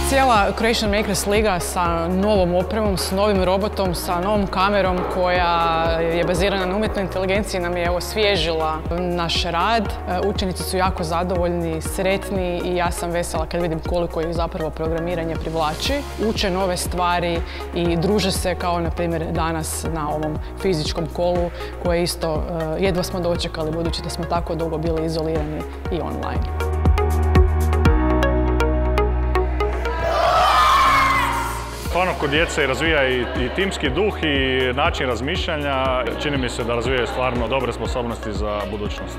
Cijela Croatian Makers Liga sa novom opremom, s novim robotom, sa novom kamerom koja je bazirana na umjetnoj inteligenciji nam je osvježila naš rad. Učenici su jako zadovoljni, sretni i ja sam vesela kad vidim koliko ih zapravo programiranje privlači. Uče nove stvari i druže se kao na primjer danas na ovom fizičkom kolu koje isto jedva smo dočekali budući da smo tako dugo bili izolirani i online. Stvarno kod djece razvija i timski duh i način razmišljanja. Čini mi se da razvijaju stvarno dobre sposobnosti za budućnost.